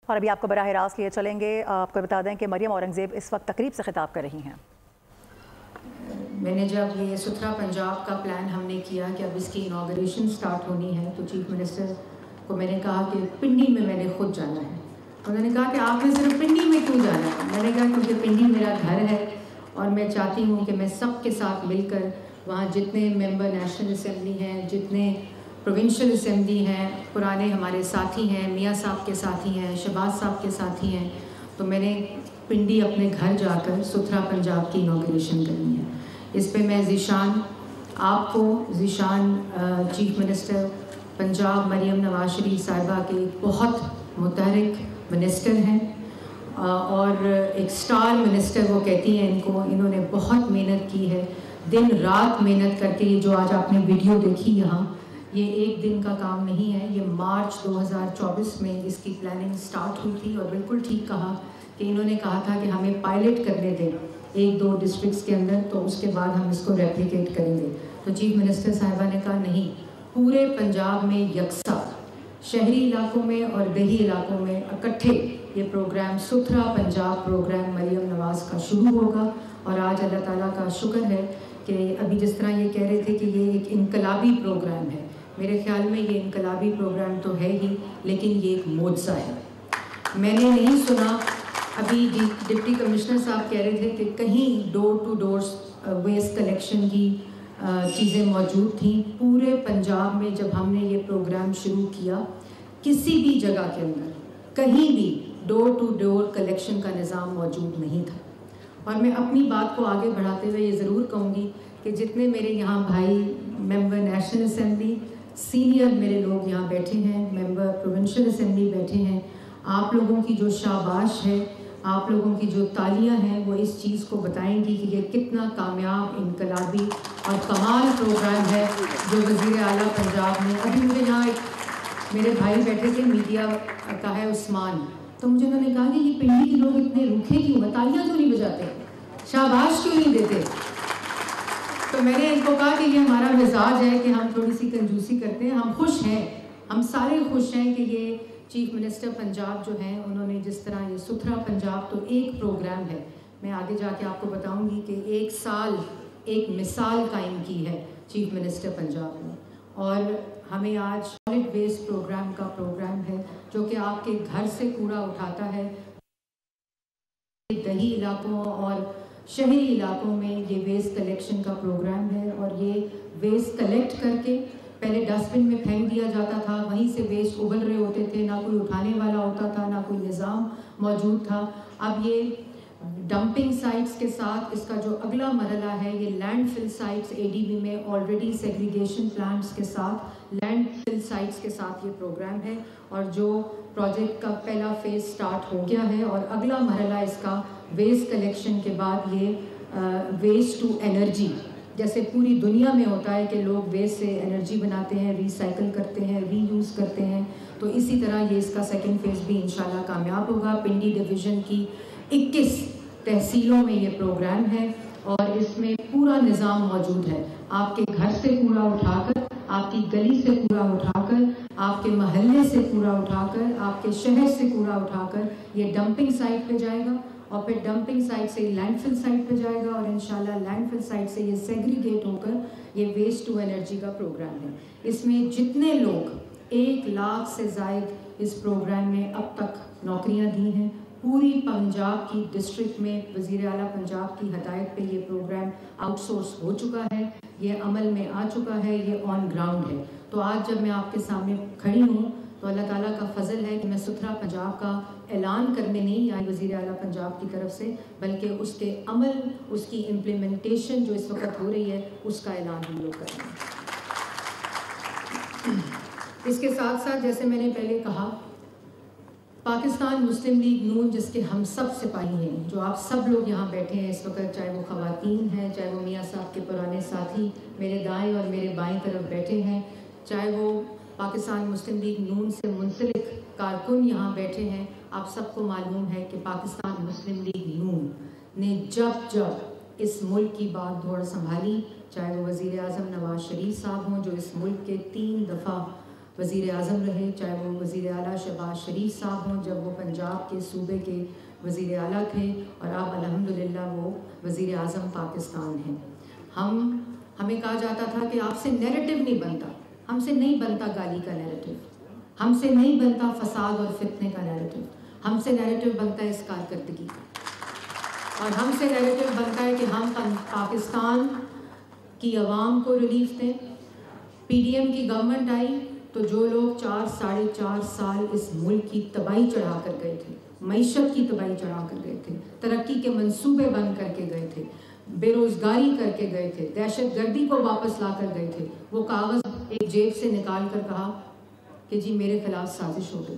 اور ابھی آپ کو براہ راست لیے چلیں گے، آپ کو بتا دیں کہ مریم اورنگزیب اس وقت تقریب سے خطاب کر رہی ہیں۔ میں نے جب یہ ستھرا پنجاب کا پلان ہم نے کیا کہ اب اس کی انوگریشن سٹارٹ ہونی ہے تو چیف منسٹر کو میں نے کہا کہ پنڈی میں نے خود جانا ہے۔ انہوں نے کہا کہ آپ نے صرف پنڈی میں کیوں جانا ہے؟ میں نے کہا کیونکہ پنڈی میرا گھر ہے اور میں چاہتی ہوں کہ میں سب کے ساتھ مل کر وہاں جتنے ممبر نیشنل اسمبلی ہیں، جتنے پروونشل اسمبلی ہیں، پرانے ہمارے ساتھی ہیں، میاں صاحب کے ساتھی ہیں، شہباز صاحب کے ساتھی ہیں، تو میں نے پنڈی اپنے گھر جا کر ستھرا پنجاب کی انوگریشن کرنی ہے۔ اس پہ میں ذیشان آپ کو، ذیشان چیف منسٹر پنجاب مریم نواز شریف صاحبہ کے بہت متحرک منسٹر ہیں اور ایک سٹار منسٹر وہ کہتی ہیں ان کو، انہوں نے بہت محنت کی ہے، دن رات محنت کر کے یہ جو آج آپ نے ویڈیو دیکھی یہاں، یہ ایک دن کا کام نہیں ہے، یہ مارچ 2024 میں اس کی پلاننگ سٹارٹ ہوئی تھی اور بالکل ٹھیک کہا کہ انہوں نے کہا تھا کہ ہمیں پائلٹ کرنے دیں 1-2 ڈسٹرکٹس کے اندر تو اس کے بعد ہم اس کو ریپلیکیٹ کریں گے۔ تو چیف منسٹر صاحبہ نے کہا نہیں، پورے پنجاب میں یکساں، شہری علاقوں میں اور دیہی علاقوں میں اکٹھے یہ پروگرام ستھرا پنجاب پروگرام مریم نواز کا شروع ہوگا۔ اور آج اللہ تعالیٰ کا شکر ہے کہ ابھی جس طرح یہ کہہ رہے تھے کہ یہ ایک انقلابی پروگرام ہے، میرے خیال میں یہ انقلابی پروگرام تو ہے ہی، لیکن یہ ایک معجزہ ہے۔ میں نے نہیں سنا، ابھی ڈپٹی کمشنر صاحب کہہ رہے تھے کہ کہیں ڈور ٹو ڈور ویسٹ کلیکشن کی چیزیں موجود تھیں۔ پورے پنجاب میں جب ہم نے یہ پروگرام شروع کیا، کسی بھی جگہ کے اندر کہیں بھی ڈور ٹو ڈور کلیکشن کا نظام موجود نہیں تھا۔ اور میں اپنی بات کو آگے بڑھاتے ہوئے یہ ضرور کہوں گی کہ جتنے میرے یہاں بھائی ممبر نیشنل اسمبلی، سینئر میرے لوگ یہاں بیٹھے ہیں، ممبر پروونشل اسمبلی بیٹھے ہیں، آپ لوگوں کی جو شاباش ہے، آپ لوگوں کی جو تالیاں ہیں وہ اس چیز کو بتائیں گی کہ یہ کتنا کامیاب، انقلابی اور کمال پروگرام ہے جو وزیر اعلیٰ پنجاب نے۔ ابھی مجھے یہاں ایک میرے بھائی بیٹھے تھے میڈیا کا ہے عثمان، تو مجھے انہوں نے کہا کہ یہ پنڈی کے لوگ اتنے روکھے کیوں ہیں، تالیاں کیوں نہیں بجاتے، شاباش کیوں نہیں دیتے؟ تو میں نے ان کو کہا کہ یہ ہمارا مزاج ہے کہ ہم تھوڑی سی کنجوسی کرتے ہیں، ہم خوش ہیں، ہم سارے خوش ہیں کہ یہ چیف منسٹر پنجاب جو ہیں انہوں نے جس طرح یہ ستھرا پنجاب تو ایک پروگرام ہے، میں آگے جا کے آپ کو بتاؤں گی کہ 1 سال ایک مثال قائم کی ہے چیف منسٹر پنجاب نے۔ اور ہمیں آج سالڈ ویسٹ پروگرام کا پروگرام ہے جو کہ آپ کے گھر سے کوڑا اٹھاتا ہے، دیہی علاقوں اور شہری علاقوں میں یہ ویسٹ کلیکشن کا پروگرام ہے۔ اور یہ ویسٹ کلیکٹ کر کے پہلے ڈسٹ بن میں پھینک دیا جاتا تھا، وہیں سے ویسٹ ابل رہے ہوتے تھے، نہ کوئی اٹھانے والا ہوتا تھا، نہ کوئی نظام موجود تھا۔ اب یہ ڈمپنگ سائٹس کے ساتھ اس کا جو اگلا مرحلہ ہے، یہ لینڈ فل سائٹس اے ڈی بی میں آلریڈی سیگریگیشن پلانٹس کے ساتھ، لینڈ فل سائٹس کے ساتھ یہ پروگرام ہے اور جو پروجیکٹ کا پہلا فیز سٹارٹ ہو گیا ہے اور اگلا مرحلہ اس کا ویسٹ کلیکشن کے بعد یہ ویسٹ ٹو انرجی، جیسے پوری دنیا میں ہوتا ہے کہ لوگ ویسٹ سے انرجی بناتے ہیں، ریسائیکل کرتے ہیں، ری یوز کرتے ہیں، تو اسی طرح یہ اس کا سیکنڈ فیز بھی انشاءاللہ کامیاب ہوگا۔ پنڈی ڈویژن کی 21 تحصیلوں میں یہ پروگرام ہے اور اس میں پورا نظام موجود ہے۔ آپ کے گھر سے کوڑا اٹھا کر، آپ کی گلی سے کوڑا اٹھا کر، آپ کے محلے سے کوڑا اٹھا کر، آپ کے شہر سے کوڑا اٹھا کر یہ ڈمپنگ سائٹ پہ جائے گا اور پھر ڈمپنگ سائٹ سے لینڈ فل سائٹ پہ جائے گا اور انشاءاللہ لینڈ فل سائٹ سے یہ سیگریگیٹ ہو کر یہ ویسٹ ٹو انرجی کا پروگرام ہے۔ اس میں جتنے لوگ 1 لاکھ سے زائد اس پروگرام میں اب تک نوکریاں دی ہیں، پوری پنجاب کی ڈسٹرکٹ میں وزیر اعلیٰ پنجاب کی ہدایت پہ یہ پروگرام آؤٹ سورس ہو چکا ہے، یہ عمل میں آ چکا ہے، یہ آن گراؤنڈ ہے۔ تو آج جب میں آپ کے سامنے کھڑی ہوں تو اللہ تعالیٰ کا فضل ہے کہ میں ستھرا پنجاب کا اعلان کرنے نہیں آئی وزیر اعلیٰ پنجاب کی طرف سے، بلکہ اس کے عمل، اس کی امپلیمنٹیشن جو اس وقت ہو رہی ہے اس کا اعلان ہم لوگ کر رہے ہیں۔ اس کے ساتھ ساتھ جیسے میں نے پہلے کہا، پاکستان مسلم لیگ نون جس کے ہم سب سپاہی ہیں، جو آپ سب لوگ یہاں بیٹھے ہیں اس وقت، چاہے وہ خواتین ہیں، چاہے وہ میاں صاحب کے پرانے ساتھی میرے دائیں اور میرے بائیں طرف بیٹھے ہیں، چاہے وہ پاکستان مسلم لیگ نون سے منسلک کارکن یہاں بیٹھے ہیں، آپ سب کو معلوم ہے کہ پاکستان مسلم لیگ نون نے جب اس ملک کی بات دوڑ سنبھالی، چاہے وہ وزیر اعظم نواز شریف صاحب ہوں جو اس ملک کے 3 دفعہ وزیر اعظم رہے، چاہے وہ وزیر اعلیٰ شہباز شریف صاحب ہوں جب وہ پنجاب کے صوبے کے وزیر اعلیٰ تھے، اور اب الحمدللہ وہ وزیر اعظم پاکستان ہیں۔ ہمیں کہا جاتا تھا کہ آپ سے نیریٹو نہیں بنتا، ہم سے نہیں بنتا گالی کا نیریٹو، ہم سے نہیں بنتا فساد اور فتنے کا نیریٹو، ہم سے نیریٹو بنتا ہے اس کارکردگی کا، اور ہم سے نیریٹو بنتا ہے کہ ہم پاکستان کی عوام کو ریلیف دیں۔ پی ڈی ایم کی گورنمنٹ آئی تو جو لوگ 4.5 سال اس ملک کی تباہی چڑھا کر گئے تھے، معیشت کی تباہی چڑھا کر گئے تھے، ترقی کے منصوبے بند کر کے گئے تھے، بے روزگاری کر کے گئے تھے، دہشت گردی کو واپس لا کر گئے تھے، وہ کاغذ ایک جیب سے نکال کر کہا کہ جی میرے خلاف سازش ہو گئی۔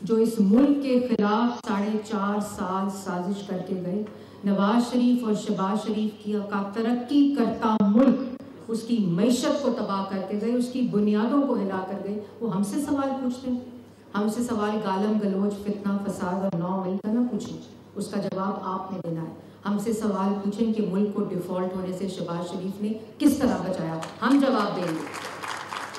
جو اس ملک کے خلاف 4.5 سال سازش کر کے گئے، نواز شریف اور شہباز شریف کی ترقی کرتا ملک اس کی معیشت کو تباہ کر کے گئے، اس کی بنیادوں کو ہلا کر گئے، وہ ہم سے سوال پوچھتے ہیں؟ ہم سے سوال گالم گلوچ فتنہ فساد اور نو مل کا نہ پوچھیں، اس کا جواب آپ نے دینا ہے۔ ہم سے سوال پوچھیں کہ ملک کو ڈیفالٹ ہونے سے شہباز شریف نے کس طرح بچایا، ہم جواب دیں گے۔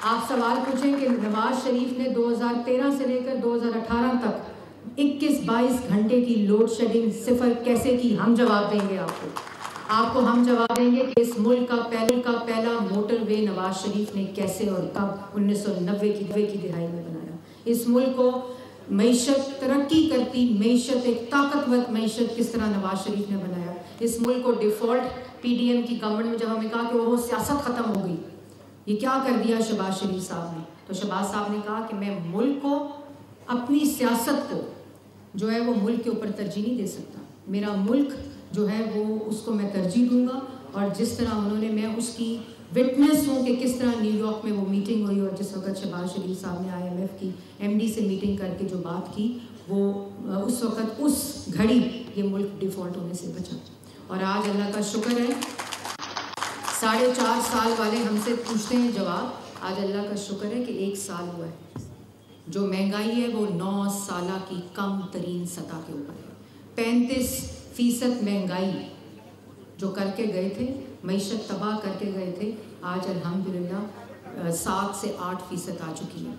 آپ سوال پوچھیں کہ نواز شریف نے 2013 سے لے کر 2018 تک 21-22 گھنٹے کی لوڈ شیڈنگ صفر کیسے کی، ہم جواب دیں گے آپ کو ہم جواب دیں گے کہ اس ملک کا پہلا موٹر وے نواز شریف نے کیسے اور کب 1990 کی دہائی میں بنایا۔ اس ملک کو معیشت ترقی کرتی معیشت، ایک طاقتور معیشت کس طرح نواز شریف نے بنایا۔ اس ملک کو ڈیفالٹ پی ڈی ایم کی گورنمنٹ میں جب ہمیں کہا کہ وہ سیاست ختم ہو گئی، یہ کیا کر دیا شہباز شریف صاحب نے، تو شہباز صاحب نے کہا کہ میں ملک کو، اپنی سیاست کو جو ہے وہ ملک کے اوپر ترجیح نہیں دے سکتا، میرا ملک جو ہے وہ اس کو میں ترجیح دوں گا۔ اور جس طرح انہوں نے، میں اس کی وٹنس ہوں کہ کس طرح نیو یارک میں وہ میٹنگ ہوئی، اور جس وقت شہباز شریف صاحب نے IMF کی MD سے میٹنگ کر کے جو بات کی، وہ اس وقت اس گھڑی یہ ملک ڈیفالٹ ہونے سے بچا۔ اور آج اللہ کا شکر ہے، 4.5 سال والے ہم سے پوچھتے ہیں جواب، آج اللہ کا شکر ہے کہ 1 سال ہوا ہے، جو مہنگائی ہے وہ 9 سالہ کی کم ترین سطح کے اوپر ہے۔ 35% مہنگائی جو کر کے گئے تھے، معیشت تباہ کر کے گئے تھے، آج الحمدللہ 7 سے 8% آ چکی ہے۔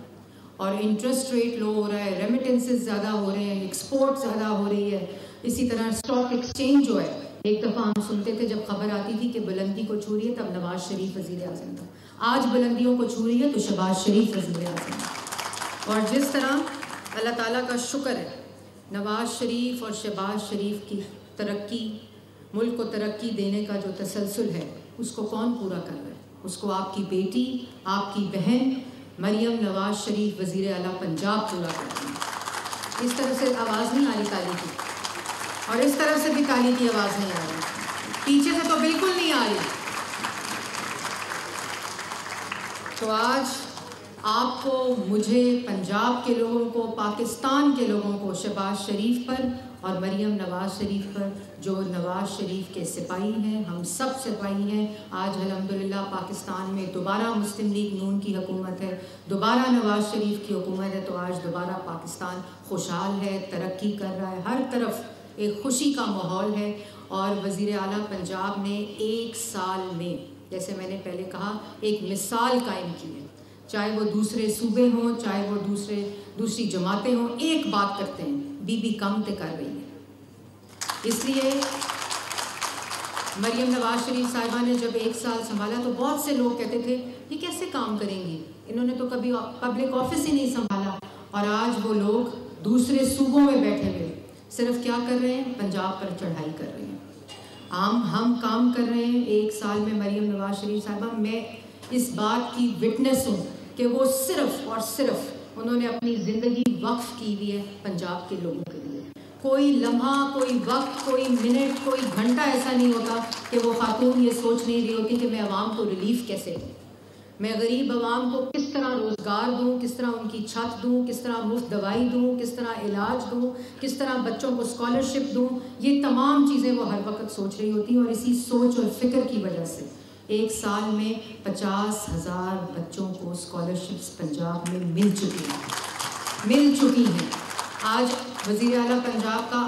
اور انٹرسٹ ریٹ لو ہو رہا ہے، ریمیٹنسز زیادہ ہو رہے ہیں، ایکسپورٹ زیادہ ہو رہی ہے۔ اسی طرح اسٹاک ایکسچینج جو ہے، ایک دفعہ ہم سنتے تھے جب خبر آتی تھی کہ بلندی کو چھو رہی ہے تب نواز شریف وزیر اعظم تھا، آج بلندیوں کو چھو رہی ہے تو شہباز شریف وزیر اعظم ہے۔ اور جس طرح اللہ تعالیٰ کا شکر ہے، نواز شریف اور شہباز شریف کی ترقی، ملک کو ترقی دینے کا جو تسلسل ہے، اس کو کون پورا کر رہا ہے؟ اس کو آپ کی بیٹی، آپ کی بہن مریم نواز شریف وزیر اعلیٰ پنجاب پورا کر رہی ہے۔ اس طرح سے آواز نہیں آ رہی تالی کی، اور اس طرف سے بھی تالی کی آواز نہیں آ رہی، پیچھے سے تو بالکل نہیں آ رہی۔ تو آج آپ کو، مجھے، پنجاب کے لوگوں کو، پاکستان کے لوگوں کو شہباز شریف پر اور مریم نواز شریف پر، جو نواز شریف کے سپاہی ہیں، ہم سب سپاہی ہیں، آج الحمدللہ پاکستان میں دوبارہ مسلم لیگ نون کی حکومت ہے، دوبارہ نواز شریف کی حکومت ہے، تو آج دوبارہ پاکستان خوشحال ہے، ترقی کر رہا ہے، ہر طرف ایک خوشی کا ماحول ہے۔ اور وزیر اعلیٰ پنجاب نے 1 سال میں، جیسے میں نے پہلے کہا، ایک مثال قائم کی ہے، چاہے وہ دوسرے صوبے ہوں، چاہے وہ دوسری جماعتیں ہوں، ایک بات کرتے ہیں، بی بی کم تے کر رہی ہے۔ اس لیے مریم نواز شریف صاحبہ نے جب 1 سال سنبھالا تو بہت سے لوگ کہتے تھے یہ کیسے کام کریں گی، انہوں نے تو کبھی پبلک آفس ہی نہیں سنبھالا، اور آج وہ لوگ دوسرے صوبوں میں بیٹھے ہوئے صرف کیا کر رہے ہیں، پنجاب پر چڑھائی کر رہے ہیں۔ ہم کام کر رہے ہیں 1 سال میں۔ مریم نواز شریف صاحبہ، میں اس بات کی وٹنس ہوں کہ وہ صرف اور صرف انہوں نے اپنی زندگی وقف کی ہوئی ہے پنجاب کے لوگوں کے لیے۔ کوئی لمحہ، کوئی وقت، کوئی منٹ، کوئی گھنٹہ ایسا نہیں ہوتا کہ وہ خاتون یہ سوچ نہیں رہی ہوتی کہ میں عوام کو ریلیف کیسے دوں، میں غریب عوام کو کس طرح روزگار دوں، کس طرح ان کی چھت دوں، کس طرح مفت دوائی دوں، کس طرح علاج دوں، کس طرح بچوں کو اسکالرشپ دوں، یہ تمام چیزیں وہ ہر وقت سوچ رہی ہوتی ہیں۔ اور اسی سوچ اور فکر کی وجہ سے 1 سال میں 50,000 بچوں کو اسکالرشپس پنجاب میں مل چکی ہیں۔ آج وزیر اعلیٰ پنجاب کا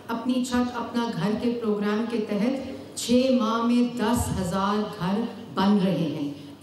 اپنی چھت اپنا گھر کے پروگرام کے تحت 6 ماہ میں 10,000 گھر بن رہے ہیں۔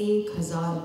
1000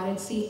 RHC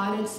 RHC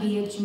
BHU